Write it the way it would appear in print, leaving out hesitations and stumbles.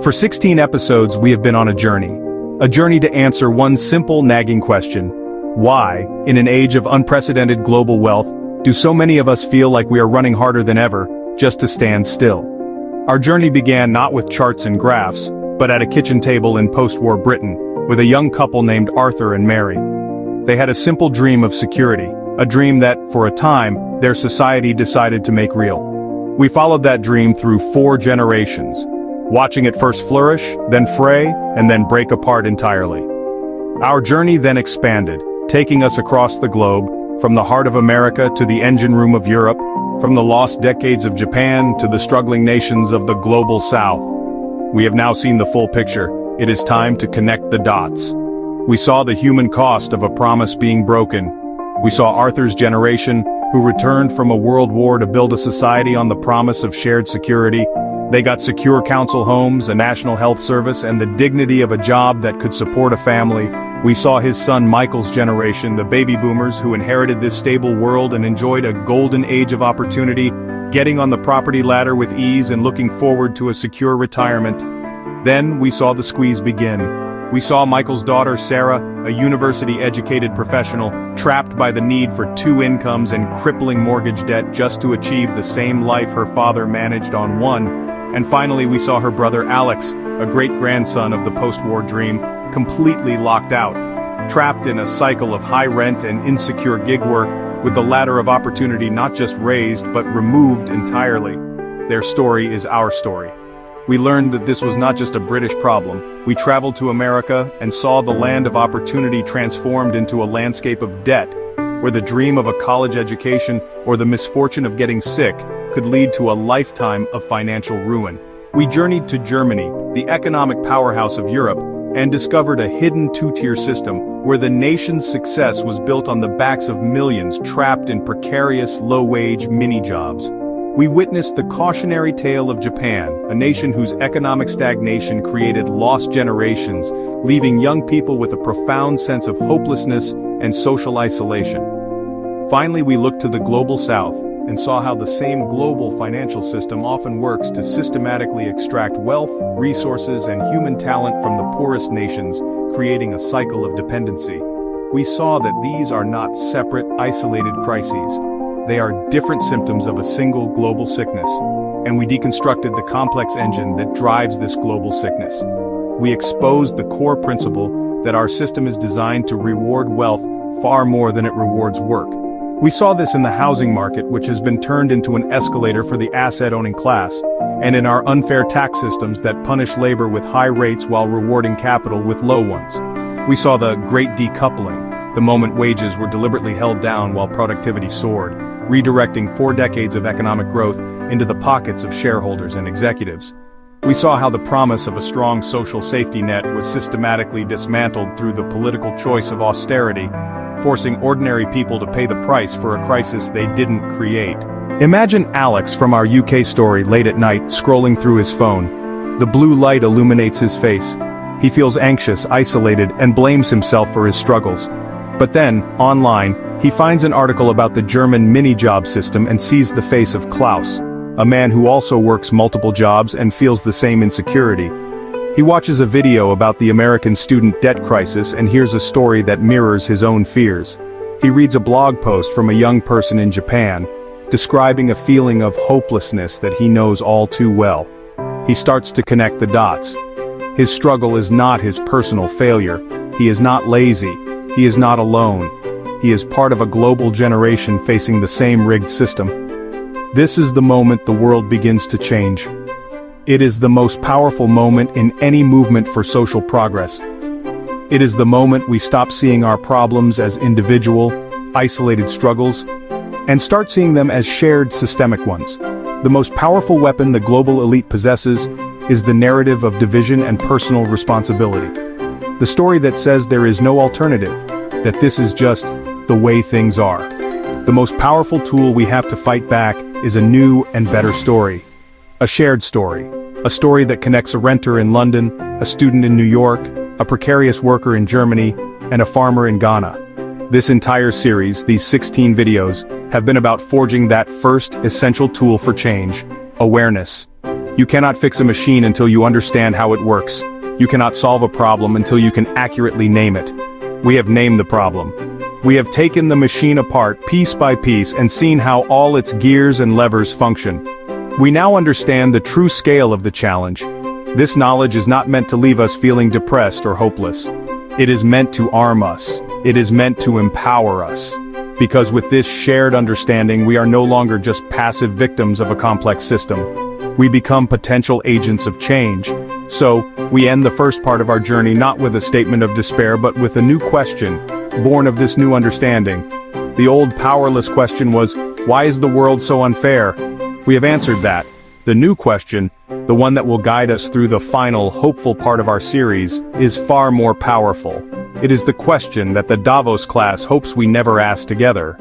For 16 episodes, we have been on a journey. A journey to answer one simple, nagging question. Why, in an age of unprecedented global wealth, do so many of us feel like we are running harder than ever, just to stand still? Our journey began not with charts and graphs, but at a kitchen table in post-war Britain, with a young couple named Arthur and Mary. They had a simple dream of security, a dream that, for a time, their society decided to make real. We followed that dream through 4 generations, watching it first flourish, then fray, and then break apart entirely. Our journey then expanded, taking us across the globe, from the heart of America to the engine room of Europe, from the lost decades of Japan to the struggling nations of the global South. We have now seen the full picture. It is time to connect the dots. We saw the human cost of a promise being broken. We saw Arthur's generation, who returned from a world war to build a society on the promise of shared security. They got secure council homes, a national health service, and the dignity of a job that could support a family. We saw his son Michael's generation, the baby boomers who inherited this stable world and enjoyed a golden age of opportunity, getting on the property ladder with ease and looking forward to a secure retirement. Then we saw the squeeze begin. We saw Michael's daughter Sarah, a university-educated professional, trapped by the need for 2 incomes and crippling mortgage debt just to achieve the same life her father managed on one. And finally we saw her brother Alex, a great-grandson of the post-war dream, completely locked out, trapped in a cycle of high rent and insecure gig work, with the ladder of opportunity not just raised but removed entirely. Their story is our story. We learned that this was not just a British problem. We traveled to America and saw the land of opportunity transformed into a landscape of debt, where the dream of a college education or the misfortune of getting sick could lead to a lifetime of financial ruin. We journeyed to Germany, the economic powerhouse of Europe, and discovered a hidden 2-tier system where the nation's success was built on the backs of millions trapped in precarious, low-wage mini-jobs. We witnessed the cautionary tale of Japan, a nation whose economic stagnation created lost generations, leaving young people with a profound sense of hopelessness and social isolation. Finally, we looked to the global South and saw how the same global financial system often works to systematically extract wealth, resources, and human talent from the poorest nations, creating a cycle of dependency. We saw that these are not separate, isolated crises. They are different symptoms of a single global sickness, and we deconstructed the complex engine that drives this global sickness. We exposed the core principle that our system is designed to reward wealth far more than it rewards work. We saw this in the housing market, which has been turned into an escalator for the asset-owning class, and in our unfair tax systems that punish labor with high rates while rewarding capital with low ones. We saw the great decoupling, the moment wages were deliberately held down while productivity soared, redirecting 4 decades of economic growth into the pockets of shareholders and executives. We saw how the promise of a strong social safety net was systematically dismantled through the political choice of austerity, forcing ordinary people to pay the price for a crisis they didn't create. Imagine Alex from our UK story late at night scrolling through his phone. The blue light illuminates his face. He feels anxious, isolated, and blames himself for his struggles. But then, online, he finds an article about the German mini-job system and sees the face of Klaus, a man who also works multiple jobs and feels the same insecurity. He watches a video about the American student debt crisis and hears a story that mirrors his own fears. He reads a blog post from a young person in Japan, describing a feeling of hopelessness that he knows all too well. He starts to connect the dots. His struggle is not his personal failure. He is not lazy. He is not alone. He is part of a global generation facing the same rigged system. This is the moment the world begins to change. It is the most powerful moment in any movement for social progress. It is the moment we stop seeing our problems as individual, isolated struggles, and start seeing them as shared systemic ones. The most powerful weapon the global elite possesses is the narrative of division and personal responsibility. The story that says there is no alternative, that this is just the way things are. The most powerful tool we have to fight back is a new and better story. A shared story. A story that connects a renter in London, a student in New York, a precarious worker in Germany, and a farmer in Ghana. This entire series, these 16 videos, have been about forging that first essential tool for change: awareness. You cannot fix a machine until you understand how it works. You cannot solve a problem until you can accurately name it. We have named the problem. We have taken the machine apart piece by piece and seen how all its gears and levers function. We now understand the true scale of the challenge. This knowledge is not meant to leave us feeling depressed or hopeless. It is meant to arm us. It is meant to empower us. Because with this shared understanding, we are no longer just passive victims of a complex system. We become potential agents of change. So, we end the first part of our journey not with a statement of despair but with a new question, born of this new understanding. The old powerless question was, why is the world so unfair? We have answered that. The new question, the one that will guide us through the final, hopeful part of our series, is far more powerful. It is the question that the Davos Class hopes we never ask together.